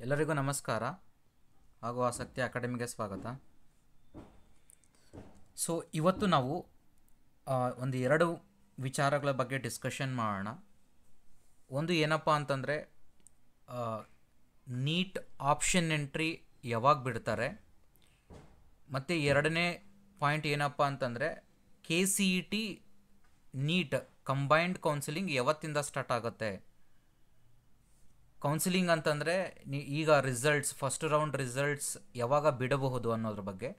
ಎಲ್ಲರಿಗೂ ನಮಸ್ಕಾರ ಹಾಗೂ ಆಸಕ್ತಿ ಅಕಾಡೆಮಿಗೆ ಸ್ವಾಗತ. ಸೊ ಇವತ್ತು ನಾವು ಒಂದು ಎರಡು ವಿಚಾರಗಳ ಬಗ್ಗೆ ಡಿಸ್ಕಷನ್ ಮಾಡೋಣ. ಒಂದು ಏನಪ್ಪ ಅಂತಂದರೆ ನೀಟ್ ಆಪ್ಷನ್ ಎಂಟ್ರಿ ಯಾವಾಗ ಬಿಡ್ತಾರೆ, ಮತ್ತು ಎರಡನೇ ಪಾಯಿಂಟ್ ಏನಪ್ಪ ಅಂತಂದರೆ KCET ನೀಟ್ ಕಂಬೈನ್ಡ್ ಕೌನ್ಸಿಲಿಂಗ್ ಯಾವತ್ತಿಂದ ಸ್ಟಾರ್ಟ್ ಆಗುತ್ತೆ. ಕೌನ್ಸಿಲಿಂಗ್ ಅಂತಂದರೆ ಈಗ ರಿಸಲ್ಟ್ಸ್ ಫಸ್ಟ್ ರೌಂಡ್ ರಿಸಲ್ಟ್ಸ್ ಯಾವಾಗ ಬಿಡಬಹುದು ಅನ್ನೋದ್ರ ಬಗ್ಗೆ.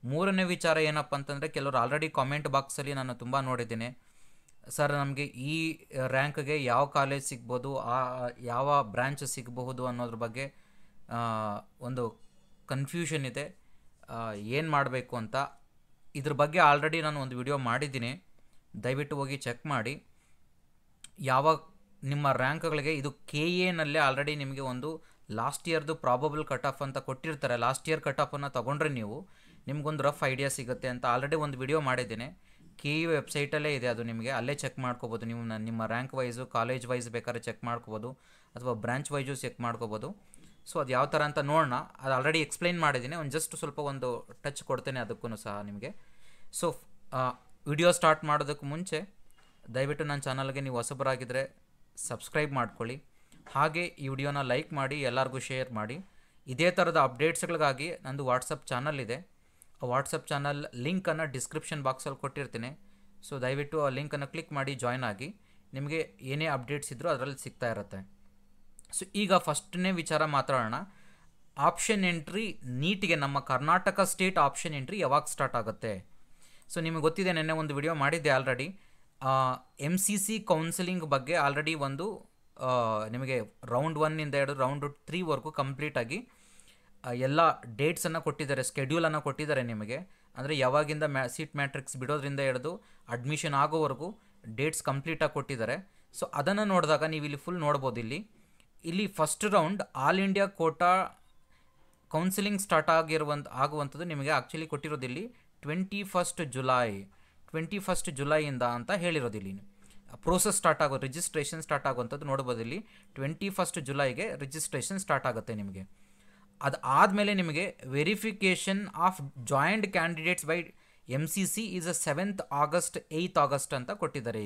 ಮೂರನೇ ವಿಚಾರ ಏನಪ್ಪ ಅಂತಂದರೆ ಕೆಲವರು ಆಲ್ರೆಡಿ ಕಾಮೆಂಟ್ ಬಾಕ್ಸಲ್ಲಿ ನಾನು ತುಂಬ ನೋಡಿದ್ದೀನಿ, ಸರ್ ನಮಗೆ ಈ ರ್ಯಾಂಕ್ಗೆ ಯಾವ ಕಾಲೇಜ್ ಸಿಗ್ಬೋದು, ಯಾವ ಬ್ರ್ಯಾಂಚ್ ಸಿಗಬಹುದು ಅನ್ನೋದ್ರ ಬಗ್ಗೆ ಒಂದು ಕನ್ಫ್ಯೂಷನ್ ಇದೆ, ಏನು ಮಾಡಬೇಕು ಅಂತ. ಇದ್ರ ಬಗ್ಗೆ ಆಲ್ರೆಡಿ ನಾನು ಒಂದು ವಿಡಿಯೋ ಮಾಡಿದ್ದೀನಿ, ದಯವಿಟ್ಟು ಹೋಗಿ ಚೆಕ್ ಮಾಡಿ. ಯಾವ ನಿಮ್ಮ ರ್ಯಾಂಕ್ಗಳಿಗೆ ಇದು KA ಆಲ್ರೆಡಿ ನಿಮಗೆ ಒಂದು ಲಾಸ್ಟ್ ಇಯರ್ದು ಪ್ರಾಬಬಲ್ ಕಟ್ ಆಫ್ ಅಂತ ಕೊಟ್ಟಿರ್ತಾರೆ. ಲಾಸ್ಟ್ ಇಯರ್ ಕಟ್ ಆಫನ್ನು ತೊಗೊಂಡ್ರೆ ನೀವು ನಿಮ್ಗೊಂದು ರಫ್ ಐಡಿಯಾ ಸಿಗುತ್ತೆ ಅಂತ ಆಲ್ರೆಡಿ ಒಂದು ವಿಡಿಯೋ ಮಾಡಿದ್ದೀನಿ. KU ವೆಬ್ಸೈಟಲ್ಲೇ ಇದೆ, ಅದು ನಿಮಗೆ ಅಲ್ಲೇ ಚೆಕ್ ಮಾಡ್ಕೋಬೋದು. ನೀವು ನಿಮ್ಮ ರ್ಯಾಂಕ್ ವೈಸು ಕಾಲೇಜ್ ವೈಸ್ ಬೇಕಾದ್ರೆ ಚೆಕ್ ಮಾಡ್ಕೋಬೋದು, ಅಥವಾ ಬ್ರಾಂಚ್ ವೈಸು ಚೆಕ್ ಮಾಡ್ಕೋಬೋದು. ಸೊ ಅದು ಯಾವ ಥರ ಅಂತ ನೋಡೋಣ. ಅದು ಆಲ್ರೆಡಿ ಎಕ್ಸ್ಪ್ಲೈನ್ ಮಾಡಿದ್ದೀನಿ, ಒಂದು ಜಸ್ಟ್ ಸ್ವಲ್ಪ ಒಂದು ಟಚ್ ಕೊಡ್ತೇನೆ ಅದಕ್ಕೂ ಸಹ ನಿಮಗೆ. ಸೊ ವಿಡಿಯೋ ಸ್ಟಾರ್ಟ್ ಮಾಡೋದಕ್ಕೆ ಮುಂಚೆ ದಯವಿಟ್ಟು ನನ್ನ ಚಾನಲ್ಗೆ ನೀವು ಹೊಸಬರಾಗಿದ್ದರೆ ಸಬ್ಸ್ಕ್ರೈಬ್ ಮಾಡ್ಕೊಳ್ಳಿ, ಹಾಗೆ ಈ ವಿಡಿಯೋನ ಲೈಕ್ ಮಾಡಿ, ಎಲ್ಲರಿಗೂ ಶೇರ್ ಮಾಡಿ. ಇದೇ ಥರದ ಅಪ್ಡೇಟ್ಸ್ಗಳಿಗಾಗಿ ನಂದು ವಾಟ್ಸಪ್ ಚಾನಲ್ ಇದೆ. ಆ ವಾಟ್ಸಪ್ ಚಾನಲ್ ಲಿಂಕನ್ನು ಡಿಸ್ಕ್ರಿಪ್ಷನ್ ಬಾಕ್ಸಲ್ಲಿ ಕೊಟ್ಟಿರ್ತೀನಿ. ಸೊ ದಯವಿಟ್ಟು ಆ ಲಿಂಕನ್ನು ಕ್ಲಿಕ್ ಮಾಡಿ ಜಾಯ್ನ್ ಆಗಿ, ನಿಮಗೆ ಏನೇ ಅಪ್ಡೇಟ್ಸ್ ಇದ್ದರೂ ಅದರಲ್ಲಿ ಸಿಗ್ತಾ ಇರುತ್ತೆ. ಸೊ ಈಗ ಫಸ್ಟ್ನೇ ವಿಚಾರ ಮಾತಾಡೋಣ. ಆಪ್ಷನ್ ಎಂಟ್ರಿ ನೀಟ್ಗೆ ನಮ್ಮ ಕರ್ನಾಟಕ ಸ್ಟೇಟ್ ಆಪ್ಷನ್ ಎಂಟ್ರಿ ಯಾವಾಗ ಸ್ಟಾರ್ಟ್ ಆಗುತ್ತೆ. ಸೊ ನಿಮಗೆ ಗೊತ್ತಿದೆ, ನೆನ್ನೆ ಒಂದು ವಿಡಿಯೋ ಮಾಡಿದ್ದೆ ಆಲ್ರೆಡಿ. MCC ಕೌನ್ಸಿಲಿಂಗ್ ಬಗ್ಗೆ ಆಲ್ರೆಡಿ ಒಂದು ನಿಮಗೆ ರೌಂಡ್ 1 ಹಿಡಿದು ರೌಂಡ್ 3 ಕಂಪ್ಲೀಟಾಗಿ ಎಲ್ಲ ಡೇಟ್ಸನ್ನು ಕೊಟ್ಟಿದ್ದಾರೆ, ಸ್ಕೆಡ್ಯೂಲನ್ನು ಕೊಟ್ಟಿದ್ದಾರೆ ನಿಮಗೆ. ಅಂದರೆ ಯಾವಾಗಿಂದ ಸೀಟ್ ಮ್ಯಾಟ್ರಿಕ್ಸ್ ಬಿಡೋದ್ರಿಂದ ಹಿಡಿದು ಅಡ್ಮಿಷನ್ ಆಗೋವರೆಗೂ ಡೇಟ್ಸ್ ಕಂಪ್ಲೀಟಾಗಿ ಕೊಟ್ಟಿದ್ದಾರೆ. ಸೊ ಅದನ್ನು ನೋಡಿದಾಗ ನೀವು ಇಲ್ಲಿ ಫುಲ್ ನೋಡ್ಬೋದು. ಇಲ್ಲಿ first round all India quota counselling start ಆಗುವಂಥದ್ದು ನಿಮಗೆ ಆ್ಯಕ್ಚುಲಿ ಕೊಟ್ಟಿರೋದಿಲ್ಲಿ 21 ಜುಲೈಯಿಂದ ಅಂತ ಹೇಳಿರೋದಿಲ್ಲಿ. ಪ್ರೋಸೆಸ್ ಸ್ಟಾರ್ಟ್ ಆಗೋದು, ರಿಜಿಸ್ಟ್ರೇಷನ್ ಸ್ಟಾರ್ಟ್ ಆಗುವಂಥದ್ದು ನೋಡ್ಬೋದು. ಇಲ್ಲಿ 21 ಜುಲೈಗೆ ರಿಜಿಸ್ಟ್ರೇಷನ್ ಸ್ಟಾರ್ಟ್ ಆಗುತ್ತೆ ನಿಮಗೆ. ಅದು ಆದಮೇಲೆ ನಿಮಗೆ verification of joint candidates by MCC is 7th August 8th August ಅಂತ ಕೊಟ್ಟಿದ್ದಾರೆ.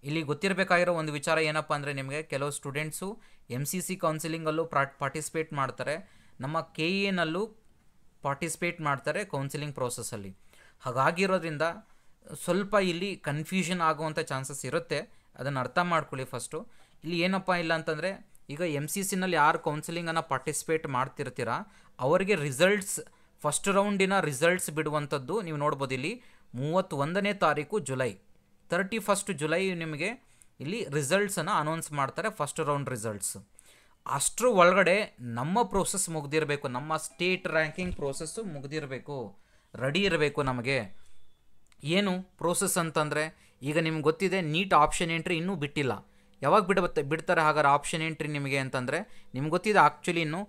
ಇಲ್ಲಿ ಗೊತ್ತಿರಬೇಕಾಗಿರೋ ಒಂದು ವಿಚಾರ ಏನಪ್ಪ ಅಂದರೆ, ನಿಮಗೆ ಕೆಲವು ಸ್ಟೂಡೆಂಟ್ಸು MCC ಕೌನ್ಸಿಲಿಂಗಲ್ಲೂ ಪಾರ್ಟಿಸಿಪೇಟ್ ಮಾಡ್ತಾರೆ, ನಮ್ಮ KA ಪಾರ್ಟಿಸಿಪೇಟ್ ಮಾಡ್ತಾರೆ ಕೌನ್ಸಿಲಿಂಗ್ ಪ್ರೋಸೆಸ್ಸಲ್ಲಿ. ಹಾಗಾಗಿರೋದ್ರಿಂದ ಸ್ವಲ್ಪ ಇಲ್ಲಿ ಕನ್ಫ್ಯೂಷನ್ ಆಗುವಂಥ ಚಾನ್ಸಸ್ ಇರುತ್ತೆ, ಅದನ್ನು ಅರ್ಥ ಮಾಡ್ಕೊಳ್ಳಿ ಫಸ್ಟು. ಇಲ್ಲಿ ಏನಪ್ಪ ಇಲ್ಲ ಅಂತಂದರೆ, ಈಗ MCCನಲ್ಲಿ ಯಾರು ಕೌನ್ಸಿಲಿಂಗನ್ನು ಪಾರ್ಟಿಸಿಪೇಟ್ ಮಾಡ್ತಿರ್ತೀರ ಅವರಿಗೆ ರಿಸಲ್ಟ್ಸ್ ಫಸ್ಟ್ ರೌಂಡಿನ ರಿಸಲ್ಟ್ಸ್ ಬಿಡುವಂಥದ್ದು ನೀವು ನೋಡ್ಬೋದು. ಇಲ್ಲಿ 31ನೇ ತಾರೀಕು ಜುಲೈ, 31 ಜುಲೈ ನಿಮಗೆ ಇಲ್ಲಿ ರಿಸಲ್ಟ್ಸನ್ನು ಅನೌನ್ಸ್ ಮಾಡ್ತಾರೆ, ಫಸ್ಟ್ ರೌಂಡ್ ರಿಸಲ್ಟ್ಸ್. ಅಷ್ಟರ ಒಳಗಡೆ ನಮ್ಮ ಪ್ರೋಸೆಸ್ ಮುಗ್ದಿರಬೇಕು, ನಮ್ಮ ಸ್ಟೇಟ್ ರ್ಯಾಂಕಿಂಗ್ ಪ್ರೋಸೆಸ್ಸು ಮುಗ್ದಿರಬೇಕು, ರೆಡಿ ಇರಬೇಕು. ನಮಗೆ ಏನು ಪ್ರೋಸೆಸ್ ಅಂತಂದರೆ, ಈಗ ನಿಮ್ಗೆ ಗೊತ್ತಿದೆ ನೀಟ್ ಆಪ್ಷನ್ ಎಂಟ್ರಿ ಇನ್ನೂ ಬಿಟ್ಟಿಲ್ಲ. ಯಾವಾಗ ಬಿಡ್ತಾರೆ ಹಾಗಾದ್ರೆ ಆಪ್ಷನ್ ಎಂಟ್ರಿ ನಿಮಗೆ ಅಂತಂದರೆ, ನಿಮ್ಗೆ ಗೊತ್ತಿದೆ ಆ್ಯಕ್ಚುಲಿ ಇನ್ನೂ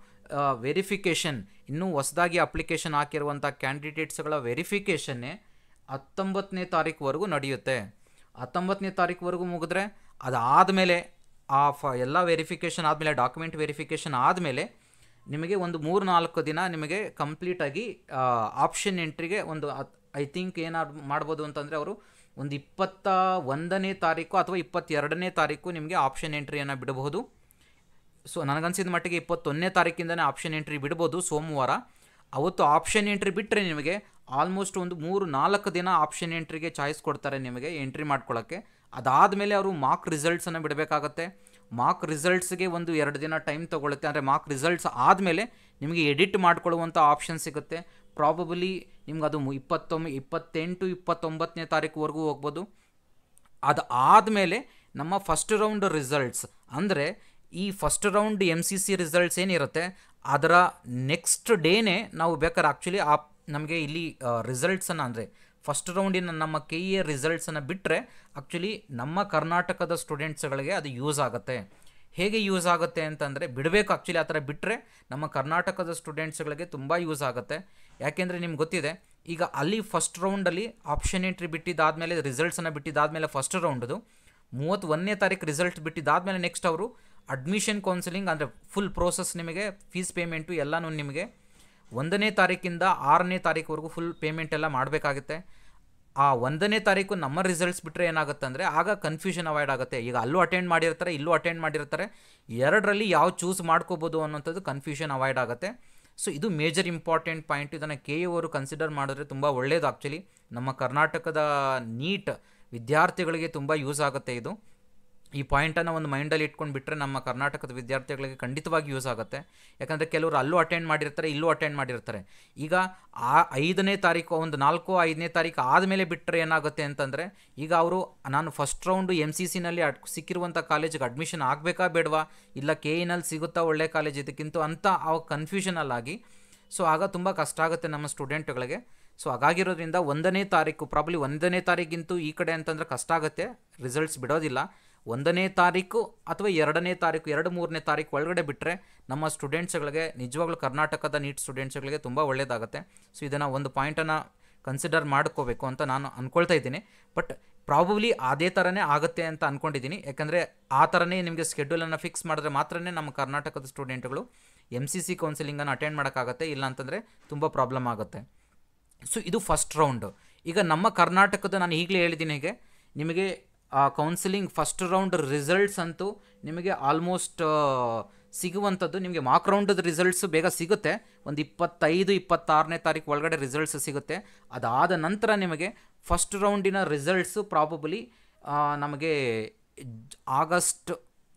ವೆರಿಫಿಕೇಷನ್, ಇನ್ನೂ ಹೊಸದಾಗಿ ಅಪ್ಲಿಕೇಶನ್ ಹಾಕಿರುವಂಥ ಕ್ಯಾಂಡಿಡೇಟ್ಸ್ಗಳ ವೆರಿಫಿಕೇಷನ್ನೇ 19ನೇ ತಾರೀಕುವರೆಗೂ ನಡೆಯುತ್ತೆ. 19ನೇ ತಾರೀಕುವರೆಗೂ ಮುಗಿದ್ರೆ ಅದಾದಮೇಲೆ ಎಲ್ಲ ವೆರಿಫಿಕೇಷನ್ ಆದಮೇಲೆ, ಡಾಕ್ಯುಮೆಂಟ್ ವೆರಿಫಿಕೇಷನ್ ಆದಮೇಲೆ ನಿಮಗೆ ಒಂದು 3-4 ದಿನ ನಿಮಗೆ ಕಂಪ್ಲೀಟಾಗಿ ಆಪ್ಷನ್ ಎಂಟ್ರಿಗೆ ಒಂದು ಐ ಥಿಂಕ್ ಏನಾದ್ರು ಮಾಡ್ಬೋದು ಅಂತಂದರೆ, ಅವರು ಒಂದು 21ನೇ ತಾರೀಕು ಅಥವಾ 22ನೇ ತಾರೀಕು ನಿಮಗೆ ಆಪ್ಷನ್ ಎಂಟ್ರಿಯನ್ನು ಬಿಡಬಹುದು. ಸೊ ನನಗನ್ಸಿದ ಮಟ್ಟಿಗೆ 21ನೇ ತಾರೀಕಿಂದನೇ ಆಪ್ಷನ್ ಎಂಟ್ರಿ ಬಿಡ್ಬೋದು, ಸೋಮವಾರ. ಅವತ್ತು ಆಪ್ಷನ್ ಎಂಟ್ರಿ ಬಿಟ್ಟರೆ ನಿಮಗೆ ಆಲ್ಮೋಸ್ಟ್ ಒಂದು 3-4 ದಿನ ಆಪ್ಷನ್ ಎಂಟ್ರಿಗೆ ಚಾಯ್ಸ್ ಕೊಡ್ತಾರೆ ನಿಮಗೆ ಎಂಟ್ರಿ ಮಾಡ್ಕೊಳ್ಳೋಕ್ಕೆ. ಅದಾದಮೇಲೆ ಅವರು ಮಾರ್ಕ್ ರಿಸಲ್ಟ್ಸನ್ನು ಬಿಡಬೇಕಾಗತ್ತೆ. ಮಾರ್ಕ್ ರಿಸಲ್ಟ್ಸ್ಗೆ ಒಂದು 2 ದಿನ ಟೈಮ್ ತೊಗೊಳುತ್ತೆ. ಅಂದರೆ ಮಾರ್ಕ್ ರಿಸಲ್ಟ್ಸ್ ಆದಮೇಲೆ ನಿಮಗೆ ಎಡಿಟ್ ಮಾಡ್ಕೊಳ್ಳುವಂಥ ಆಪ್ಷನ್ ಸಿಗುತ್ತೆ. ಪ್ರಾಬಬಲಿ ನಿಮ್ಗೆ ಅದು 28-29ನೇ ತಾರೀಕುವರೆಗೂ ಹೋಗ್ಬೋದು. ಅದು ಆದಮೇಲೆ ನಮ್ಮ ಫಸ್ಟ್ ರೌಂಡ್ ರಿಸಲ್ಟ್ಸ್, ಅಂದರೆ ಈ ಫಸ್ಟ್ ರೌಂಡ್ MCC ರಿಸಲ್ಟ್ಸ್ ಏನಿರುತ್ತೆ ಅದರ ನೆಕ್ಸ್ಟ್ ಡೇನೇ ನಾವು ಬೇಕಾದ್ರೆ ಆ್ಯಕ್ಚುಲಿ ನಮಗೆ ಇಲ್ಲಿ ರಿಸಲ್ಟ್ಸನ್ನು, ಅಂದರೆ ಫಸ್ಟ್ ರೌಂಡಿನ ನಮ್ಮ KA ರಿಸಲ್ಟ್ಸನ್ನು ಬಿಟ್ಟರೆ ಆ್ಯಕ್ಚುಲಿ ನಮ್ಮ ಕರ್ನಾಟಕದ ಸ್ಟೂಡೆಂಟ್ಸ್ಗಳಿಗೆ ಅದು ಯೂಸ್ ಆಗುತ್ತೆ. ಹೇಗೆ ಯೂಸ್ ಆಗುತ್ತೆ ಅಂತಂದರೆ, ಬಿಡಬೇಕು ಆ್ಯಕ್ಚುಲಿ, ಆ ಥರ ಬಿಟ್ಟರೆ ನಮ್ಮ ಕರ್ನಾಟಕದ ಸ್ಟೂಡೆಂಟ್ಸ್ಗಳಿಗೆ ತುಂಬ ಯೂಸ್ ಆಗುತ್ತೆ. ಯಾಕೆಂದರೆ ನಿಮ್ಗೆ ಗೊತ್ತಿದೆ, ಈಗ ಅಲ್ಲಿ ಫಸ್ಟ್ ರೌಂಡಲ್ಲಿ ಆಪ್ಷನ್ ಎಂಟ್ರಿ ಬಿಟ್ಟಿದ್ದಾದಮೇಲೆ ರಿಸಲ್ಟ್ಸನ್ನು ಬಿಟ್ಟಿದ್ದಾದಮೇಲೆ ಫಸ್ಟ್ ರೌಂಡದು 31ನೇ ತಾರೀಕು ರಿಸಲ್ಟ್ ಬಿಟ್ಟಿದ್ದಾದಮೇಲೆ ನೆಕ್ಸ್ಟ್ ಅವರು ಅಡ್ಮಿಷನ್ ಕೌನ್ಸಿಲಿಂಗ್ ಅಂದರೆ ಫುಲ್ ಪ್ರೋಸೆಸ್ ನಿಮಗೆ ಫೀಸ್ ಪೇಮೆಂಟು ಎಲ್ಲನೂ ನಿಮಗೆ 1ನೇ ತಾರೀಕಿಂದ 6ನೇ ತಾರೀಕುವರೆಗೂ ಫುಲ್ ಪೇಮೆಂಟ್ ಎಲ್ಲ ಮಾಡಬೇಕಾಗುತ್ತೆ. ಆ 1ನೇ ತಾರೀಕು ನಮ್ಮ ರಿಸಲ್ಟ್ಸ್ ಬಿಟ್ಟರೆ ಏನಾಗುತ್ತೆ ಅಂದರೆ ಆಗ ಕನ್ಫ್ಯೂಷನ್ ಅವಾಯ್ಡ್ ಆಗುತ್ತೆ. ಈಗ ಅಲ್ಲೂ ಅಟೆಂಡ್ ಮಾಡಿರ್ತಾರೆ, ಇಲ್ಲೂ ಅಟೆಂಡ್ ಮಾಡಿರ್ತಾರೆ, ಎರಡರಲ್ಲಿ ಯಾವ ಚೂಸ್ ಮಾಡ್ಕೋಬೋದು ಅನ್ನೋಂಥದ್ದು ಕನ್ಫ್ಯೂಷನ್ ಅವಾಯ್ಡ್ ಆಗುತ್ತೆ. ಸೊ ಇದು ಮೇಜರ್ ಇಂಪಾರ್ಟೆಂಟ್ ಪಾಯಿಂಟ್. ಇದನ್ನು ಕೆ ಎ ಅವರು ಕನ್ಸಿಡರ್ ಮಾಡಿದ್ರೆ ತುಂಬ ಒಳ್ಳೆಯದು. ಆ್ಯಕ್ಚುಲಿ ನಮ್ಮ ಕರ್ನಾಟಕದ ನೀಟ್ ವಿದ್ಯಾರ್ಥಿಗಳಿಗೆ ತುಂಬ ಯೂಸ್ ಆಗುತ್ತೆ ಇದು. ಈ ಪಾಯಿಂಟನ್ನು ಒಂದು ಮೈಂಡಲ್ಲಿ ಇಟ್ಕೊಂಡು ಬಿಟ್ಟರೆ ನಮ್ಮ ಕರ್ನಾಟಕದ ವಿದ್ಯಾರ್ಥಿಗಳಿಗೆ ಖಂಡಿತವಾಗಿ ಯೂಸ್ ಆಗುತ್ತೆ. ಯಾಕಂದರೆ ಕೆಲವರು ಅಲ್ಲೂ ಅಟೆಂಡ್ ಮಾಡಿರ್ತಾರೆ, ಇಲ್ಲೂ ಅಟೆಂಡ್ ಮಾಡಿರ್ತಾರೆ. ಈಗ ಆ 5ನೇ ತಾರೀಕು ಒಂದು 4-5ನೇ ತಾರೀಕು ಆದಮೇಲೆ ಬಿಟ್ಟರೆ ಏನಾಗುತ್ತೆ ಅಂತಂದರೆ, ಈಗ ಅವರು ನಾನು ಫಸ್ಟ್ ರೌಂಡು MCCನಲ್ಲಿ ಸಿಕ್ಕಿರುವಂಥ ಕಾಲೇಜಿಗೆ ಅಡ್ಮಿಷನ್ ಆಗಬೇಕಾ ಬೇಡವಾ, ಇಲ್ಲ KEನಲ್ಲಿ ಸಿಗುತ್ತಾ ಒಳ್ಳೆ ಕಾಲೇಜ್ ಇದಕ್ಕಿಂತ ಅಂತ ಅವಾಗ ಕನ್ಫ್ಯೂಷನಲ್ಲಾಗಿ ಸೊ ಆಗ ತುಂಬ ಕಷ್ಟ ಆಗುತ್ತೆ ನಮ್ಮ ಸ್ಟೂಡೆಂಟ್ಗಳಿಗೆ. ಸೊ ಹಾಗಾಗಿರೋದ್ರಿಂದ 1ನೇ ತಾರೀಕು ಪ್ರಾಬ್ಲಿ 1ನೇ ತಾರೀಕಿಂತೂ ಈ ಕಡೆ ಅಂತಂದರೆ ಕಷ್ಟ ಆಗುತ್ತೆ, ರಿಸಲ್ಟ್ಸ್ ಬಿಡೋದಿಲ್ಲ. 1ನೇ ತಾರೀಕು ಅಥವಾ 2ನೇ ತಾರೀಕು 2-3ನೇ ತಾರೀಕು ಒಳಗಡೆ ಬಿಟ್ಟರೆ ನಮ್ಮ ಸ್ಟೂಡೆಂಟ್ಸ್ಗಳಿಗೆ ನಿಜವಾಗ್ಲೂ ಕರ್ನಾಟಕದ ನೀಟ್ ಸ್ಟೂಡೆಂಟ್ಸ್ಗಳಿಗೆ ತುಂಬ ಒಳ್ಳೆಯದಾಗುತ್ತೆ. ಸೊ ಇದನ್ನು ಒಂದು ಪಾಯಿಂಟನ್ನು ಕನ್ಸಿಡರ್ ಮಾಡ್ಕೋಬೇಕು ಅಂತ ನಾನು ಅಂದ್ಕೊಳ್ತಾ ಇದ್ದೀನಿ. ಬಟ್ ಪ್ರಾಬಬ್ಲಿ ಅದೇ ಥರನೇ ಆಗುತ್ತೆ ಅಂತ ಅಂದ್ಕೊಂಡಿದ್ದೀನಿ. ಯಾಕಂದರೆ ಆ ಥರನೇ ನಿಮಗೆ ಸ್ಕೆಡ್ಯೂಲನ್ನು ಫಿಕ್ಸ್ ಮಾಡಿದ್ರೆ ಮಾತ್ರ ನಮ್ಮ ಕರ್ನಾಟಕದ ಸ್ಟೂಡೆಂಟ್ಗಳು MCC ಕೌನ್ಸಿಲಿಂಗನ್ನು ಅಟೆಂಡ್ ಮಾಡೋಕ್ಕಾಗತ್ತೆ, ಇಲ್ಲ ಅಂತಂದರೆ ತುಂಬ ಪ್ರಾಬ್ಲಮ್ ಆಗುತ್ತೆ. ಸೊ ಇದು ಫಸ್ಟ್ ರೌಂಡು. ಈಗ ನಮ್ಮ ಕರ್ನಾಟಕದ ನಾನು ಈಗಲೇ ಹೇಳಿದ್ದೀನಿ, ಹೀಗೆ ನಿಮಗೆ ಆ ಕೌನ್ಸಿಲಿಂಗ್ ಫಸ್ಟ್ ರೌಂಡ್ ರಿಸಲ್ಟ್ಸ್ ಅಂತೂ ನಿಮಗೆ ಆಲ್ಮೋಸ್ಟ್ ಸಿಗುವಂಥದ್ದು ನಿಮಗೆ ಮಾರ್ಕ್ ರೌಂಡದ ರಿಸಲ್ಟ್ಸ್ ಬೇಗ ಸಿಗುತ್ತೆ. ಒಂದು 25-26ನೇ ತಾರೀಕು ಒಳಗಡೆ ರಿಸಲ್ಟ್ಸ್ ಸಿಗುತ್ತೆ. ಅದಾದ ನಂತರ ನಿಮಗೆ ಫಸ್ಟ್ ರೌಂಡಿನ ರಿಸಲ್ಟ್ಸು ಪ್ರಾಬಬಲಿ ನಮಗೆ ಆಗಸ್ಟ್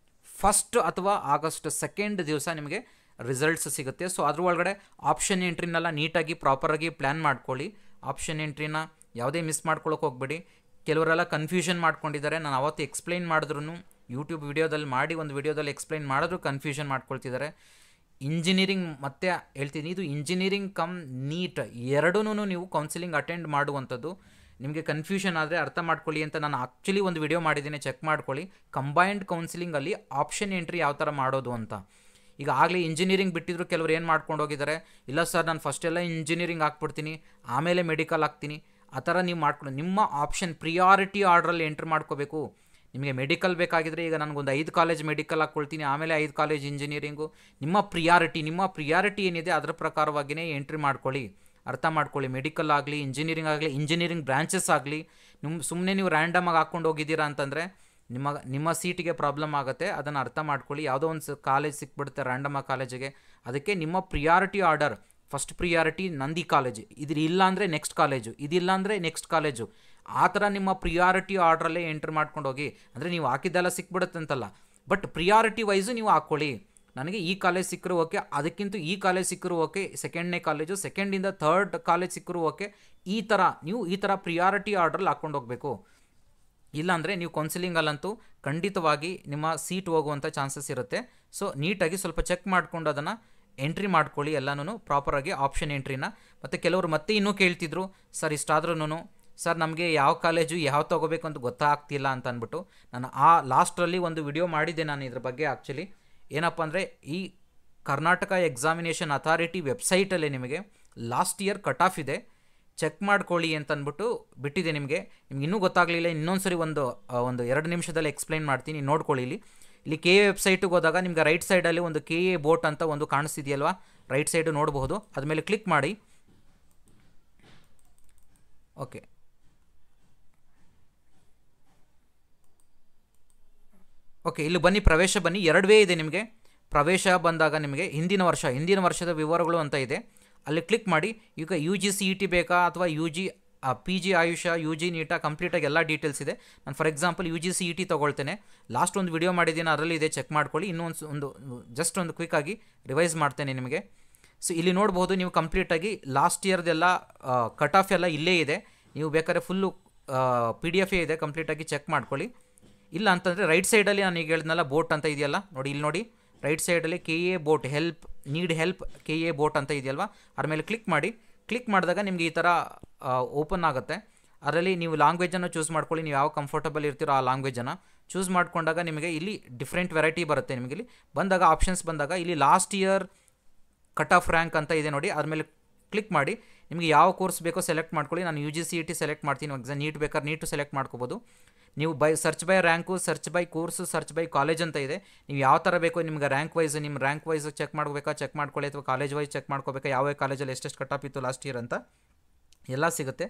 1 ಅಥವಾ ಆಗಸ್ಟ್ 2 ದಿವಸ ನಿಮಗೆ ರಿಸಲ್ಟ್ಸ್ ಸಿಗುತ್ತೆ. ಸೊ ಅದ್ರ ಒಳಗಡೆ ಆಪ್ಷನ್ ಎಂಟ್ರಿನೆಲ್ಲ ನೀಟಾಗಿ ಪ್ರಾಪರಾಗಿ ಪ್ಲ್ಯಾನ್ ಮಾಡ್ಕೊಳ್ಳಿ. ಆಪ್ಷನ್ ಎಂಟ್ರಿನ ಯಾವುದೇ ಮಿಸ್ ಮಾಡ್ಕೊಳ್ಳೋಕೆ ಹೋಗಬೇಡಿ. ಕೆಲವರೆಲ್ಲ ಕನ್ಫ್ಯೂಷನ್ ಮಾಡ್ಕೊಂಡಿದ್ದಾರೆ. ನಾನು ಅವತ್ತು ಎಕ್ಸ್ಪ್ಲೈನ್ ಮಾಡಿದ್ರು, ಯೂಟ್ಯೂಬ್ ವಿಡಿಯೋದಲ್ಲಿ ಮಾಡಿ ಒಂದು ವಿಡಿಯೋದಲ್ಲಿ ಎಕ್ಸ್ಪ್ಲೈನ್ ಮಾಡಿದ್ರು ಕನ್ಫ್ಯೂಷನ್ ಮಾಡ್ಕೊಳ್ತಿದ್ದಾರೆ. ಇಂಜಿನಿಯರಿಂಗ್ ಮತ್ತೆ ಹೇಳ್ತೀನಿ, ಇದು ಇಂಜಿನಿಯರಿಂಗ್ ಕಮ್ ನೀಟ್ ಎರಡೂ ನೀವು ಕೌನ್ಸಿಲಿಂಗ್ ಅಟೆಂಡ್ ಮಾಡುವಂಥದ್ದು. ನಿಮಗೆ ಕನ್ಫ್ಯೂಷನ್ ಆದರೆ ಅರ್ಥ ಮಾಡ್ಕೊಳ್ಳಿ ಅಂತ ನಾನು ಆ್ಯಕ್ಚುಲಿ ಒಂದು ವಿಡಿಯೋ ಮಾಡಿದ್ದೀನಿ, ಚೆಕ್ ಮಾಡ್ಕೊಳ್ಳಿ. ಕಂಬೈನ್ಡ್ ಕೌನ್ಸಿಲಿಂಗಲ್ಲಿ ಆಪ್ಷನ್ ಎಂಟ್ರಿ ಯಾವ ಥರ ಮಾಡೋದು ಅಂತ. ಈಗ ಆಗಲೇ ಇಂಜಿನಿಯರಿಂಗ್ ಬಿಟ್ಟಿದ್ರು ಕೆಲವರು ಏನು ಮಾಡ್ಕೊಂಡು ಹೋಗಿದ್ದಾರೆ, ಇಲ್ಲ ಸರ್ ನಾನು ಫಸ್ಟೆಲ್ಲ ಇಂಜಿನಿಯರಿಂಗ್ ಹಾಕ್ಬಿಡ್ತೀನಿ ಆಮೇಲೆ ಮೆಡಿಕಲ್ ಹಾಕ್ತೀನಿ, ಆ ಥರ ನೀವು ಮಾಡ್ಕೊಂಡು ನಿಮ್ಮ ಆಪ್ಷನ್ ಪ್ರಿಯಾರಿಟಿ ಆರ್ಡ್ರಲ್ಲಿ ಎಂಟ್ರ್ ಮಾಡ್ಕೋಬೇಕು. ನಿಮಗೆ ಮೆಡಿಕಲ್ ಬೇಕಾಗಿದ್ದರೆ ಈಗ ನನಗೊಂದು 5 ಕಾಲೇಜ್ ಮೆಡಿಕಲ್ ಹಾಕ್ಕೊಳ್ತೀನಿ, ಆಮೇಲೆ 5 ಕಾಲೇಜ್ ಇಂಜಿನಿಯರಿಂಗು. ನಿಮ್ಮ ಪ್ರಿಯಾರಿಟಿ ಏನಿದೆ ಅದರ ಪ್ರಕಾರವಾಗಿಯೇ ಎಂಟ್ರಿ ಮಾಡ್ಕೊಳ್ಳಿ. ಅರ್ಥ ಮಾಡ್ಕೊಳ್ಳಿ. ಮೆಡಿಕಲ್ ಆಗಲಿ ಇಂಜಿನಿಯರಿಂಗ್ ಆಗಲಿ ಇಂಜಿನಿಯರಿಂಗ್ ಬ್ರಾಂಚಸ್ ಆಗಲಿ ಸುಮ್ಮನೆ ನೀವು ರ್ಯಾಂಡಮಾಗಿ ಹಾಕ್ಕೊಂಡು ಹೋಗಿದ್ದೀರಾ ಅಂತಂದರೆ ನಿಮ್ಮ ಸೀಟಿಗೆ ಪ್ರಾಬ್ಲಮ್ ಆಗುತ್ತೆ. ಅದನ್ನು ಅರ್ಥ ಮಾಡ್ಕೊಳ್ಳಿ. ಯಾವುದೋ ಒಂದು ಕಾಲೇಜ್ ಸಿಕ್ಬಿಡುತ್ತೆ ರ್ಯಾಂಡಮಾಗಿ ಕಾಲೇಜಿಗೆ, ಅದಕ್ಕೆ ನಿಮ್ಮ priority order first priority Nandi college, ಇಲ್ಲ ಅಂದರೆ ನೆಕ್ಸ್ಟ್ ಕಾಲೇಜು, ಇದಿಲ್ಲ ಅಂದರೆ ನೆಕ್ಸ್ಟ್ ಕಾಲೇಜು, ಆ ಥರ ನಿಮ್ಮ ಪ್ರಿಯಾರಿಟಿ ಆರ್ಡ್ರಲ್ಲೇ ಎಂಟ್ರ್ ಮಾಡ್ಕೊಂಡು ಹೋಗಿ. ಅಂದರೆ ನೀವು ಹಾಕಿದ್ದೆಲ್ಲ ಸಿಕ್ಬಿಡುತ್ತೆ ಅಂತಲ್ಲ, ಬಟ್ ಪ್ರಿಯಾರಿಟಿ ವೈಸು ನೀವು ಹಾಕ್ಕೊಳ್ಳಿ. ನನಗೆ ಈ ಕಾಲೇಜ್ ಸಿಕ್ಕರೂ ಓಕೆ, ಅದಕ್ಕಿಂತ ಈ ಕಾಲೇಜ್ ಸಿಕ್ಕರೂ ಓಕೆ, 2ನೇ ಕಾಲೇಜು, 2nd 3rd ಕಾಲೇಜ್ ಸಿಕ್ಕರೂ ಓಕೆ, ಈ ಥರ ಪ್ರಿಯಾರಿಟಿ ಆರ್ಡ್ರಲ್ಲಿ ಹಾಕ್ಕೊಂಡು ಹೋಗಬೇಕು. ಇಲ್ಲಾಂದರೆ ನೀವು ಕೌನ್ಸಿಲಿಂಗಲ್ಲಂತೂ ಖಂಡಿತವಾಗಿ ನಿಮ್ಮ ಸೀಟ್ ಹೋಗುವಂಥ ಚಾನ್ಸಸ್ ಇರುತ್ತೆ. ಸೊ ನೀಟಾಗಿ ಸ್ವಲ್ಪ ಚೆಕ್ ಮಾಡ್ಕೊಂಡು ಅದನ್ನು ಎಂಟ್ರಿ ಮಾಡ್ಕೊಳ್ಳಿ ಎಲ್ಲನೂ ಪ್ರಾಪರಾಗಿ ಆಪ್ಷನ್ ಎಂಟ್ರಿನ. ಮತ್ತು ಕೆಲವರು ಮತ್ತೆ ಇನ್ನೂ ಕೇಳ್ತಿದ್ರು, ಸರ್ ಇಷ್ಟಾದ್ರೂ ಸರ್ ನಮಗೆ ಯಾವ ಕಾಲೇಜು ಯಾವ ತೊಗೋಬೇಕು ಅಂತ ಗೊತ್ತಾಗ್ತಿಲ್ಲ ಅಂತ ಅಂದ್ಬಿಟ್ಟು ನಾನು ಲಾಸ್ಟಲ್ಲಿ ಒಂದು ವಿಡಿಯೋ ಮಾಡಿದ್ದೆ ನಾನು ಇದ್ರ ಬಗ್ಗೆ. ಆ್ಯಕ್ಚುಲಿ ಏನಪ್ಪ ಅಂದರೆ ಈ ಕರ್ನಾಟಕ ಎಕ್ಸಾಮಿನೇಷನ್ ಅಥಾರಿಟಿ ವೆಬ್ಸೈಟಲ್ಲಿ ನಿಮಗೆ ಲಾಸ್ಟ್ ಇಯರ್ ಕಟ್ ಆಫ್ ಇದೆ, ಚೆಕ್ ಮಾಡ್ಕೊಳ್ಳಿ ಅಂತ ಅಂದ್ಬಿಟ್ಟು ಬಿಟ್ಟಿದೆ. ನಿಮಗೆ ಇನ್ನೂ ಗೊತ್ತಾಗಲಿಲ್ಲ, ಇನ್ನೊಂದು ಸರಿ ಒಂದು 2 ನಿಮಿಷದಲ್ಲಿ ಎಕ್ಸ್ಪ್ಲೈನ್ ಮಾಡ್ತೀನಿ, ನೋಡ್ಕೊಳ್ಳಿ. ಇಲ್ಲಿ KA ವೆಬ್ಸೈಟಿಗೆ ಹೋದಾಗ ನಿಮ್ಗೆ ರೈಟ್ ಸೈಡಲ್ಲಿ ಒಂದು KA ಬೋಟ್ ಅಂತ ಒಂದು ಕಾಣಿಸ್ತಿದೆಯಲ್ವಾ, ರೈಟ್ ಸೈಡು ನೋಡಬಹುದು. ಅದ್ಮೇಲೆ ಕ್ಲಿಕ್ ಮಾಡಿ. ಓಕೆ ಇಲ್ಲಿ ಬನ್ನಿ, ಪ್ರವೇಶ ಬನ್ನಿ. 2 ವೇ ಇದೆ ನಿಮಗೆ. ಪ್ರವೇಶ ಬಂದಾಗ ನಿಮಗೆ ಹಿಂದಿನ ವರ್ಷದ ವಿವರಗಳು ಅಂತ ಇದೆ, ಅಲ್ಲಿ ಕ್ಲಿಕ್ ಮಾಡಿ. ಈಗ UGCET ಬೇಕಾ ಅಥವಾ PG ಆಯುಷ UG ನೀಟ ಕಂಪ್ಲೀಟಾಗಿ ಎಲ್ಲ ಡೀಟೇಲ್ಸ್ ಇದೆ. ನಾನು ಫಾರ್ ಎಕ್ಸಾಂಪಲ್ UGCET ತೊಗೊಳ್ತೇನೆ. ಲಾಸ್ಟ್ ಒಂದು ವಿಡಿಯೋ ಮಾಡಿದ್ದೀನಿ, ಅದರಲ್ಲಿ ಇದೆ, ಚೆಕ್ ಮಾಡ್ಕೊಳ್ಳಿ. ಜಸ್ಟ್ ಒಂದು ಕ್ವಿಕ್ಕಾಗಿ ರಿವೈಸ್ ಮಾಡ್ತೇನೆ ನಿಮಗೆ. ಸೊ ಇಲ್ಲಿ ನೋಡ್ಬೋದು ನೀವು ಕಂಪ್ಲೀಟಾಗಿ ಲಾಸ್ಟ್ ಇಯರ್ದೆಲ್ಲ ಕಟ್ ಆಫ್ ಎಲ್ಲ ಇಲ್ಲೇ ಇದೆ. ನೀವು ಬೇಕಾದ್ರೆ ಫುಲ್ಲು PDF ಇದೆ, ಕಂಪ್ಲೀಟಾಗಿ ಚೆಕ್ ಮಾಡ್ಕೊಳ್ಳಿ. ಇಲ್ಲ ಅಂತಂದರೆ ರೈಟ್ ಸೈಡಲ್ಲಿ ನಾನು ಈಗ ಹೇಳಿದ್ನಲ್ಲ ಬೋಟ್ ಅಂತ ಇದೆಯಲ್ಲ ನೋಡಿ, ಇಲ್ಲಿ ನೋಡಿ ರೈಟ್ ಸೈಡಲ್ಲಿ KA boat need help KA boat ಅಂತ ಇದೆಯಲ್ವಾ, ಅದ್ರ ಮೇಲೆ ಕ್ಲಿಕ್ ಮಾಡಿ. ಕ್ಲಿಕ್ ಮಾಡಿದಾಗ ನಿಮಗೆ ಈ ಥರ ಓಪನ್ ಆಗುತ್ತೆ. ಅದರಲ್ಲಿ ನೀವು ಲ್ಯಾಂಗ್ವೇಜನ್ನು ಚೂಸ್ ಮಾಡ್ಕೊಳ್ಳಿ, ನೀವು ಯಾವ ಕಂಫರ್ಟಬಲ್ ಇರ್ತೀರೋ ಆ ಲ್ಯಾಂಗ್ವೇಜನ್ನು ಚೂಸ್ ಮಾಡ್ಕೊಂಡಾಗ ನಿಮಗೆ ಇಲ್ಲಿ ಡಿಫ್ರೆಂಟ್ ವೆರೈಟಿ ಬರುತ್ತೆ. ನಿಮಗೆ ಇಲ್ಲಿ ಬಂದಾಗ ಆಪ್ಷನ್ಸ್ ಬಂದಾಗ ಇಲ್ಲಿ last year cut off rank ಅಂತ ಇದೆ ನೋಡಿ, ಅದ್ರ ಮೇಲೆ ಕ್ಲಿಕ್ ಮಾಡಿ. ನಿಮಗೆ ಯಾವ ಕೋರ್ಸ್ ಬೇಕೋ ಸೆಲೆಕ್ಟ್ ಮಾಡ್ಕೊಳ್ಳಿ. ನಾನು UGCET ಸೆಲೆಕ್ಟ್ ಮಾಡ್ತೀನಿ. ಎಕ್ಸಾಮ್ ನೀಟ್ ಬೇಕಾದ್ರೆ ನೀಟು ಸೆಲೆಕ್ಟ್ ಮಾಡ್ಕೋಬೋದು. ನೀವು search by rank, search by course, search by college ಅಂತ ಇದೆ. ನೀವು ಯಾವ ಥರ ಬೇಕು ನಿಮ್ಗೆ ನಿಮ್ಮ ರ್ಯಾಂಕ್ ವೈಸ್ ಚೆಕ್ ಮಾಡಬೇಕಾ ಚೆಕ್ ಮಾಡ್ಕೊಳ್ಳಿ, ಅಥವಾ ಕಾಲೇಜ್ ವೈಸ್ ಚೆಕ್ ಮಾಡ್ಕೋಬೇಕಾ, ಯಾವ ಕಾಲೇಜಲ್ಲಿ ಎಷ್ಟೆಷ್ಟು ಕಟ್ ಆಫ್ ಇತ್ತು ಲಾಸ್ಟ್ ಇಯರ್ ಅಂತ ಎಲ್ಲ ಸಿಗುತ್ತೆ.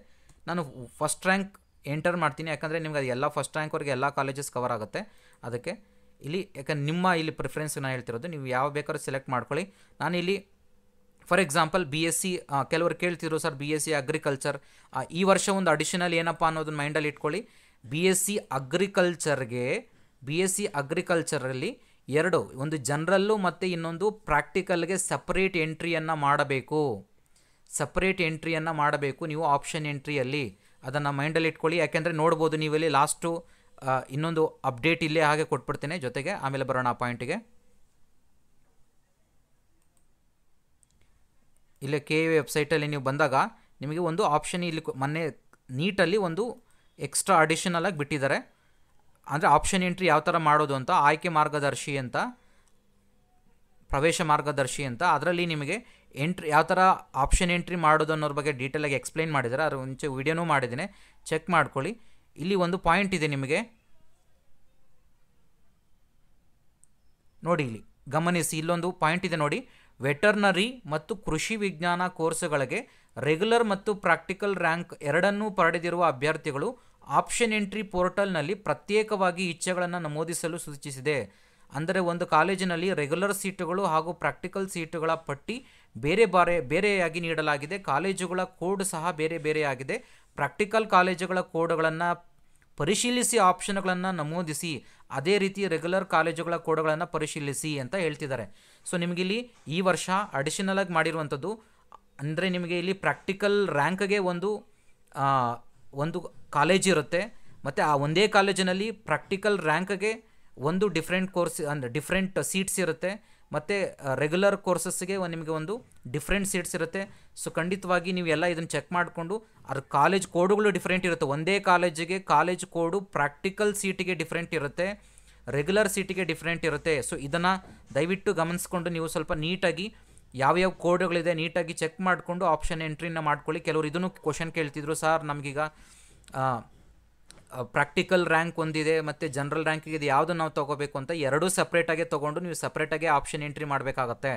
ನಾನು ಫಸ್ಟ್ ರ್ಯಾಂಕ್ ಎಂಟರ್ ಮಾಡ್ತೀನಿ, ಯಾಕಂದರೆ ನಿಮ್ಗೆ ಅದು ಎಲ್ಲ ಫಸ್ಟ್ ರ್ಯಾಂಕ್ವರೆಗೆ ಎಲ್ಲ ಕಾಲೇಜಸ್ ಕವರ್ ಆಗುತ್ತೆ. ಅದಕ್ಕೆ ಇಲ್ಲಿ ಯಾಕಂದ್ರೆ ನಿಮ್ಮ ಇಲ್ಲಿ ಪ್ರಿಫರೆನ್ಸ್ ನಾನು ಹೇಳ್ತಿರೋದು, ನೀವು ಯಾವ ಬೇಕಾದ್ರೂ ಸೆಲೆಕ್ಟ್ ಮಾಡ್ಕೊಳ್ಳಿ. ನಾನು ಇಲ್ಲಿ ಫಾರ್ ಎಕ್ಸಾಂಪಲ್ BSc, ಕೆಲವರು ಕೇಳ್ತಿದ್ರು ಸರ್ BSc ಅಗ್ರಿಕಲ್ಚರ್, ಈ ವರ್ಷ ಒಂದು ಅಡಿಷನಲ್ ಏನಪ್ಪ ಅನ್ನೋದನ್ನ ಮೈಂಡಲ್ಲಿ ಇಟ್ಕೊಳ್ಳಿ. BSc ಅಗ್ರಿಕಲ್ಚರಲ್ಲಿ ಎರಡು, ಒಂದು ಜನರಲ್ಲು ಮತ್ತು ಇನ್ನೊಂದು ಪ್ರಾಕ್ಟಿಕಲ್ಗೆ ಸಪ್ರೇಟ್ ಎಂಟ್ರಿಯನ್ನು ಮಾಡಬೇಕು ನೀವು ಆಪ್ಷನ್ ಎಂಟ್ರಿಯಲ್ಲಿ. ಅದನ್ನು ಮೈಂಡಲ್ಲಿ ಇಟ್ಕೊಳ್ಳಿ, ಯಾಕೆಂದರೆ ನೋಡ್ಬೋದು ನೀವಿಲ್ಲಿ ಲಾಸ್ಟು ಇನ್ನೊಂದು ಅಪ್ಡೇಟ್ ಇಲ್ಲೇ ಹಾಗೆ ಕೊಟ್ಬಿಡ್ತೇನೆ ಜೊತೆಗೆ, ಆಮೇಲೆ ಬರೋಣ ಆ ಪಾಯಿಂಟಿಗೆ. ಇಲ್ಲೇ KA ವೆಬ್ಸೈಟಲ್ಲಿ ನೀವು ಬಂದಾಗ ನಿಮಗೆ ಒಂದು ಆಪ್ಷನ್ ಇಲ್ಲಿ ಮೊನ್ನೆ ನೀಟಲ್ಲಿ ಒಂದು ಎಕ್ಸ್ಟ್ರಾ ಅಡಿಷನಲ್ ಆಗಿ ಬಿಟ್ಟಿದ್ದಾರೆ. ಅಂದರೆ ಆಪ್ಷನ್ ಎಂಟ್ರಿ ಯಾವ ಥರ ಮಾಡೋದು ಅಂತ, ಆಯ್ಕೆ ಮಾರ್ಗದರ್ಶಿ ಅಂತ, ಪ್ರವೇಶ ಮಾರ್ಗದರ್ಶಿ ಅಂತ, ಅದರಲ್ಲಿ ನಿಮಗೆ ಯಾವ ಥರ ಆಪ್ಷನ್ ಎಂಟ್ರಿ ಮಾಡೋದು ಅನ್ನೋದ್ರ ಬಗ್ಗೆ ಡೀಟೇಲಾಗಿ ಎಕ್ಸ್ಪ್ಲೈನ್ ಮಾಡಿದ್ದಾರೆ. ಅದ್ರ ಮುಂಚೆ ವಿಡಿಯೋನೂ ಮಾಡಿದ್ದೀನಿ, ಚೆಕ್ ಮಾಡ್ಕೊಳ್ಳಿ. ಇಲ್ಲಿ ಒಂದು ಪಾಯಿಂಟ್ ಇದೆ ನಿಮಗೆ ನೋಡಿ, ಇಲ್ಲಿ ಗಮನಿಸಿ, ಇಲ್ಲೊಂದು ಪಾಯಿಂಟ್ ಇದೆ ನೋಡಿ. ವೆಟರ್ನರಿ ಮತ್ತು ಕೃಷಿ ವಿಜ್ಞಾನ ಕೋರ್ಸುಗಳಿಗೆ ರೆಗ್ಯುಲರ್ ಮತ್ತು ಪ್ರಾಕ್ಟಿಕಲ್ ರ್ಯಾಂಕ್ ಎರಡನ್ನೂ ಪಡೆದಿರುವ ಅಭ್ಯರ್ಥಿಗಳು ಆಪ್ಷನ್ ಎಂಟ್ರಿ ಪೋರ್ಟಲ್ನಲ್ಲಿ ಪ್ರತ್ಯೇಕವಾಗಿ ಇಚ್ಛೆಗಳನ್ನು ನಮೂದಿಸಲು ಸೂಚಿಸಿದೆ. ಅಂದರೆ ಒಂದು ಕಾಲೇಜಿನಲ್ಲಿ ರೆಗ್ಯುಲರ್ ಸೀಟುಗಳು ಹಾಗೂ ಪ್ರಾಕ್ಟಿಕಲ್ ಸೀಟುಗಳ ಪಟ್ಟಿ ಬೇರೆಯಾಗಿ ನೀಡಲಾಗಿದೆ. ಕಾಲೇಜುಗಳ ಕೋಡ್ ಸಹ ಬೇರೆಯಾಗಿದೆ. ಪ್ರಾಕ್ಟಿಕಲ್ ಕಾಲೇಜುಗಳ ಕೋಡ್ಗಳನ್ನು ಪರಿಶೀಲಿಸಿ ಆಪ್ಷನ್ಗಳನ್ನು ನಮೂದಿಸಿ, ಅದೇ ರೀತಿ ರೆಗ್ಯುಲರ್ ಕಾಲೇಜುಗಳ ಕೋಡ್ಗಳನ್ನು ಪರಿಶೀಲಿಸಿ ಅಂತ ಹೇಳ್ತಿದ್ದಾರೆ. ಸೊ ನಿಮಗಿಲ್ಲಿ ಈ ವರ್ಷ ಅಡಿಷನಲ್ ಆಗಿ ಮಾಡಿರುವಂಥದ್ದು ಅಂದರೆ ನಿಮಗೆ ಇಲ್ಲಿ ಪ್ರಾಕ್ಟಿಕಲ್ ರ್ಯಾಂಕ್ಗೆ ಒಂದು ಕಾಲೇಜ್ ಇರುತ್ತೆ, ಮತ್ತು ಆ ಒಂದೇ ಕಾಲೇಜಿನಲ್ಲಿ ಪ್ರಾಕ್ಟಿಕಲ್ ರ್ಯಾಂಕ್ಗೆ ಒಂದು ಡಿಫ್ರೆಂಟ್ ಕೋರ್ಸ್ ಅಂದರೆ ಡಿಫ್ರೆಂಟ್ ಸೀಟ್ಸ್ ಇರುತ್ತೆ, ಮತ್ತು ರೆಗ್ಯುಲರ್ ಕೋರ್ಸಸ್ಗೆ ನಿಮಗೆ ಒಂದು ಡಿಫ್ರೆಂಟ್ ಸೀಟ್ಸ್ ಇರುತ್ತೆ. ಸೊ ಖಂಡಿತವಾಗಿ ನೀವು ಎಲ್ಲ ಇದನ್ನು ಚೆಕ್ ಮಾಡಿಕೊಂಡು, ಅದ್ರ ಕಾಲೇಜ್ ಕೋಡುಗಳು ಡಿಫ್ರೆಂಟ್ ಇರುತ್ತೆ. ಒಂದೇ ಕಾಲೇಜಿಗೆ ಕಾಲೇಜ್ ಕೋಡು ಪ್ರಾಕ್ಟಿಕಲ್ ಸೀಟಿಗೆ ಡಿಫ್ರೆಂಟ್ ಇರುತ್ತೆ, ರೆಗ್ಯುಲರ್ ಸೀಟಿಗೆ ಡಿಫ್ರೆಂಟ್ ಇರುತ್ತೆ. ಸೊ ಇದನ್ನು ದಯವಿಟ್ಟು ಗಮನಿಸ್ಕೊಂಡು ನೀವು ಸ್ವಲ್ಪ ನೀಟಾಗಿ ಯಾವ್ಯಾವ ಕೋಡ್ಗಳಿದೆ ನೀಟಾಗಿ ಚೆಕ್ ಮಾಡಿಕೊಂಡು ಆಪ್ಷನ್ ಎಂಟ್ರಿನ ಮಾಡ್ಕೊಳ್ಳಿ. ಕೆಲವರು ಇದನ್ನು ಕ್ವಶನ್ ಕೇಳ್ತಿದ್ರು, ಸರ್ ನಮಗೀಗ ಪ್ರಾಕ್ಟಿಕಲ್ ರ್ಯಾಂಕ್ ಒಂದಿದೆ ಮತ್ತು ಜನರಲ್ ರ್ಯಾಂಕಿಗೆ ಇದು ಯಾವುದು ನಾವು ತೊಗೋಬೇಕು ಅಂತ ಎರಡೂ ಸಪ್ರೇಟಾಗೆ ತೊಗೊಂಡು ನೀವು ಸಪ್ರೇಟಾಗೆ ಆಪ್ಷನ್ ಎಂಟ್ರಿ ಮಾಡಬೇಕಾಗತ್ತೆ.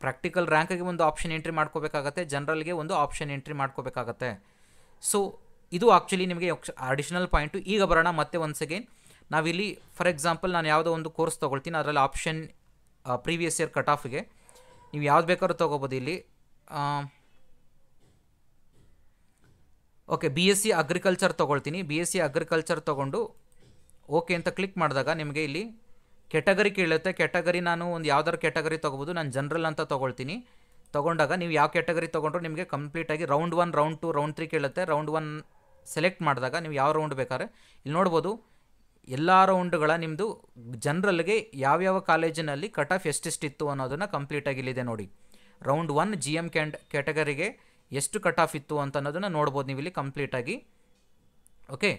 ಪ್ರಾಕ್ಟಿಕಲ್ ರ್ಯಾಂಕಿಗೆ ಒಂದು ಆಪ್ಷನ್ ಎಂಟ್ರಿ ಮಾಡ್ಕೋಬೇಕಾಗತ್ತೆ, ಜನರಲ್ಗೆ ಒಂದು ಆಪ್ಷನ್ ಎಂಟ್ರಿ ಮಾಡ್ಕೋಬೇಕಾಗತ್ತೆ. ಸೊ ಇದು ಆ್ಯಕ್ಚುಲಿ ನಿಮಗೆ ಅಡಿಷನಲ್ ಪಾಯಿಂಟು. ಈಗ ಬರೋಣ ಮತ್ತೆ ಒನ್ಸ್ ಅಗೇನ್, ನಾವಿಲ್ಲಿ ಫಾರ್ ಎಕ್ಸಾಂಪಲ್ ನಾನು ಯಾವುದೋ ಒಂದು ಕೋರ್ಸ್ ತೊಗೊಳ್ತೀನಿ, ಅದರಲ್ಲಿ ಆಪ್ಷನ್ ಪ್ರೀವಿಯಸ್ ಇಯರ್ ಕಟ್ ಆಫ್ಗೆ ನೀವು ಯಾವ್ದು ಬೇಕಾದ್ರೂ ತೊಗೋಬೋದು. ಇಲ್ಲಿ ಓಕೆ, BSc ಅಗ್ರಿಕಲ್ಚರ್ ತೊಗೊಳ್ತೀನಿ. BSc ಅಗ್ರಿಕಲ್ಚರ್ ತೊಗೊಂಡು ಓಕೆ ಅಂತ ಕ್ಲಿಕ್ ಮಾಡಿದಾಗ ನಿಮಗೆ ಇಲ್ಲಿ ಕೆಟಗರಿ ಕೇಳುತ್ತೆ. ಕೆಟಗರಿ ನಾನು ಒಂದು ಯಾವ್ದಾರು ಕೆಟಗರಿ ತೊಗೋಬೋದು. ನಾನು ಜನರಲ್ ಅಂತ ತೊಗೊಳ್ತೀನಿ. ತೊಗೊಂಡಾಗ ನೀವು ಯಾವ ಕೆಟಗರಿ ತೊಗೊಂಡ್ರು ನಿಮಗೆ ಕಂಪ್ಲೀಟಾಗಿ ರೌಂಡ್ 1, ರೌಂಡ್ 2, ರೌಂಡ್ 3 ಕೇಳುತ್ತೆ. ರೌಂಡ್ 1 ಸೆಲೆಕ್ಟ್ ಮಾಡಿದಾಗ ನೀವು ಯಾವ ರೌಂಡ್ ಬೇಕಾದ್ರೆ ಇಲ್ಲಿ ನೋಡ್ಬೋದು, ಎಲ್ಲ ರೌಂಡ್ಗಳ ನಿಮ್ಮದು ಜನರಲ್ಗೆ ಯಾವ್ಯಾವ ಕಾಲೇಜಿನಲ್ಲಿ ಕಟ್ ಆಫ್ ಎಷ್ಟೆಷ್ಟಿತ್ತು ಅನ್ನೋದನ್ನು ಕಂಪ್ಲೀಟಾಗಿ ಇಲ್ಲಿದೆ ನೋಡಿ. ರೌಂಡ್ 1 GM ಕ್ಯಾಟಗರಿಗೆ ಎಷ್ಟು ಕಟ್ ಆಫ್ ಇತ್ತು ಅಂತ ಅನ್ನೋದನ್ನು ನೋಡ್ಬೋದು ನೀವು ಇಲ್ಲಿ ಕಂಪ್ಲೀಟಾಗಿ. ಓಕೆ,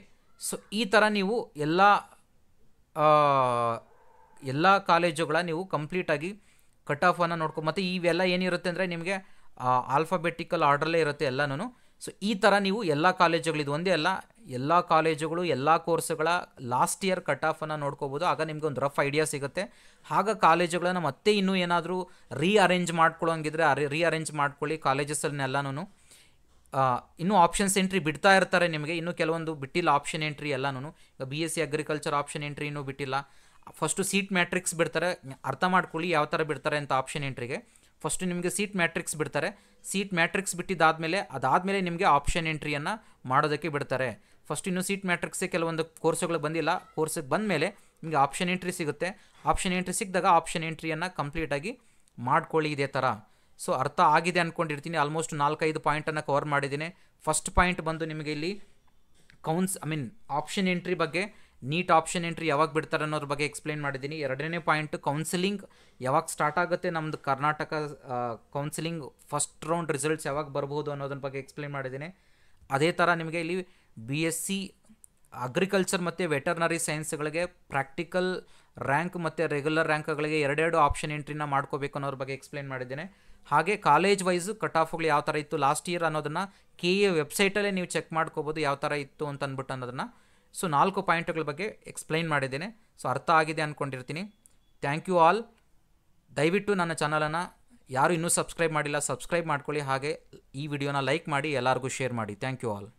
ಸೊ ಈ ಥರ ನೀವು ಎಲ್ಲ ಕಾಲೇಜುಗಳ ನೀವು ಕಂಪ್ಲೀಟಾಗಿ ಕಟ್ ಆಫನ್ನು ಮತ್ತು ಇವೆಲ್ಲ ಏನಿರುತ್ತೆ ಅಂದರೆ ನಿಮಗೆ ಆಲ್ಫಾಬೆಟಿಕಲ್ ಆರ್ಡ್ರಲ್ಲೇ ಇರುತ್ತೆ ಎಲ್ಲನೂ. ಸೊ ಈ ಥರ ನೀವು ಎಲ್ಲ ಕಾಲೇಜುಗಳು, ಇದು ಒಂದೇ ಅಲ್ಲ, ಎಲ್ಲ ಕಾಲೇಜುಗಳು ಎಲ್ಲ ಕೋರ್ಸುಗಳ ಲಾಸ್ಟ್ ಇಯರ್ ಕಟ್ ಆಫನ್ನು ನೋಡ್ಕೋಬೋದು. ಆಗ ನಿಮಗೆ ಒಂದು ರಫ್ ಐಡಿಯಾ ಸಿಗುತ್ತೆ. ಆಗ ಕಾಲೇಜುಗಳನ್ನು ಮತ್ತೆ ಇನ್ನೂ ಏನಾದರೂ ರೀಅರೇಂಜ್ ಮಾಡ್ಕೊಳ್ಳೋಂಗಿದ್ರೆ ರೀಅರೇಂಜ್ ಮಾಡ್ಕೊಳ್ಳಿ ಕಾಲೇಜಸ್ಸನ್ನೆಲ್ಲನೂ. ಇನ್ನೂ ಆಪ್ಷನ್ಸ್ ಎಂಟ್ರಿ ಬಿಡ್ತಾ ಇರ್ತಾರೆ ನಿಮಗೆ, ಇನ್ನೂ ಕೆಲವೊಂದು ಬಿಟ್ಟಿಲ್ಲ ಆಪ್ಷನ್ ಎಂಟ್ರಿ ಎಲ್ಲನೂ. ಈಗ BSc ಅಗ್ರಿಕಲ್ಚರ್ ಆಪ್ಷನ್ ಎಂಟ್ರಿ ಇನ್ನೂ ಬಿಟ್ಟಿಲ್ಲ. ಫಸ್ಟು ಸೀಟ್ ಮ್ಯಾಟ್ರಿಕ್ಸ್ ಬಿಡ್ತಾರೆ, ಅರ್ಥ ಮಾಡ್ಕೊಳ್ಳಿ ಯಾವ ಥರ ಬಿಡ್ತಾರೆ ಅಂತ. ಆಪ್ಷನ್ ಎಂಟ್ರಿಗೆ ಫಸ್ಟು ನಿಮಗೆ ಸೀಟ್ ಮ್ಯಾಟ್ರಿಕ್ಸ್ ಬಿಡ್ತಾರೆ. ಸೀಟ್ ಮ್ಯಾಟ್ರಿಕ್ಸ್ ಅದಾದಮೇಲೆ ನಿಮಗೆ ಆಪ್ಷನ್ ಎಂಟ್ರಿಯನ್ನು ಮಾಡೋದಕ್ಕೆ ಬಿಡ್ತಾರೆ. ಫಸ್ಟ್ ಇನ್ನೂ ಸೀಟ್ ಮ್ಯಾಟ್ರಿಕ್ಸೇ ಕೆಲವೊಂದು ಕೋರ್ಸುಗಳು ಬಂದಿಲ್ಲ. ಕೋರ್ಸಿಗೆ ಬಂದ ಮೇಲೆ ನಿಮಗೆ ಆಪ್ಷನ್ ಎಂಟ್ರಿ ಸಿಗುತ್ತೆ. ಆಪ್ಷನ್ ಎಂಟ್ರಿ ಸಿಕ್ಕಿದಾಗ ಆಪ್ಷನ್ ಎಂಟ್ರಿಯನ್ನು ಕಂಪ್ಲೀಟಾಗಿ ಮಾಡ್ಕೊಳ್ಳಿ ಇದೇ ಥರ. ಸೊ ಅರ್ಥ ಆಗಿದೆ ಅಂದ್ಕೊಂಡಿರ್ತೀನಿ. ಆಲ್ಮೋಸ್ಟ್ 4-5 ಪಾಯಿಂಟನ್ನು ಕವರ್ ಮಾಡಿದ್ದೀನಿ. ಫಸ್ಟ್ ಪಾಯಿಂಟ್ ಬಂದು ನಿಮಗೆ ಇಲ್ಲಿ ಆಪ್ಷನ್ ಎಂಟ್ರಿ ಬಗ್ಗೆ, ನೀಟ್ ಆಪ್ಷನ್ ಎಂಟ್ರಿ ಯಾವಾಗ ಬಿಡ್ತಾರೆ ಅನ್ನೋದ್ರ ಬಗ್ಗೆ ಎಕ್ಸ್ಪ್ಲೈನ್ ಮಾಡಿದ್ದೀನಿ. ಎರಡನೇ ಪಾಯಿಂಟ್ ಕೌನ್ಸಿಲಿಂಗ್ ಯಾವಾಗ ಸ್ಟಾರ್ಟ್ ಆಗುತ್ತೆ, ನಮ್ಮದು Karnataka counselling first round results ಯಾವಾಗ ಬರ್ಬೋದು ಅನ್ನೋದ್ರ ಬಗ್ಗೆ ಎಕ್ಸ್ಪ್ಲೈನ್ ಮಾಡಿದ್ದೀನಿ. ಅದೇ ಥರ ನಿಮಗೆ ಇಲ್ಲಿ BSc ಅಗ್ರಿಕಲ್ಚರ್ ಮತ್ತು ವೆಟರ್ನರಿ ಸೈನ್ಸ್ಗಳಿಗೆ ಪ್ರಾಕ್ಟಿಕಲ್ ರ್ಯಾಂಕ್ ಮತ್ತು ರೆಗ್ಯುಲರ್ ರ್ಯಾಂಕ್ಗಳಿಗೆ ಎರಡೆರಡು ಆಪ್ಷನ್ ಎಂಟ್ರಿನ ಮಾಡ್ಕೋಬೇಕು ಅನ್ನೋದ್ರ ಬಗ್ಗೆ ಎಕ್ಸ್ಪ್ಲೈನ್ ಮಾಡಿದ್ದೇನೆ. ಹಾಗೆ ಕಾಲೇಜ್ ವೈಸು ಕಟ್ ಆಫ್ಗಳು ಯಾವ ಥರ ಇತ್ತು ಲಾಸ್ಟ್ ಇಯರ್ ಅನ್ನೋದನ್ನು KA ವೆಬ್ಸೈಟಲ್ಲೇ ನೀವು ಚೆಕ್ ಮಾಡ್ಕೋಬೋದು ಯಾವ ಥರ ಇತ್ತು ಅಂತ ಅಂದ್ಬಿಟ್ಟು ಅನ್ನೋದನ್ನು ಸೊ 4 ಪಾಯಿಂಟ್ಗಳ ಬಗ್ಗೆ ಎಕ್ಸ್ಪ್ಲೈನ್ ಮಾಡಿದ್ದೇನೆ. ಸೊ ಅರ್ಥ ಆಗಿದೆ ಅಂದ್ಕೊಂಡಿರ್ತೀನಿ. Thank you all. ದಯವಿಟ್ಟು ನನ್ನ ಚಾನಲನ್ನು ಯಾರು ಇನ್ನೂ ಸಬ್ಸ್ಕ್ರೈಬ್ ಮಾಡಿಲ್ಲ ಸಬ್ಸ್ಕ್ರೈಬ್ ಮಾಡ್ಕೊಳ್ಳಿ. ಹಾಗೆ ಈ ವಿಡಿಯೋನ ಲೈಕ್ ಮಾಡಿ ಎಲ್ಲರಿಗೂ ಶೇರ್ ಮಾಡಿ. Thank you all.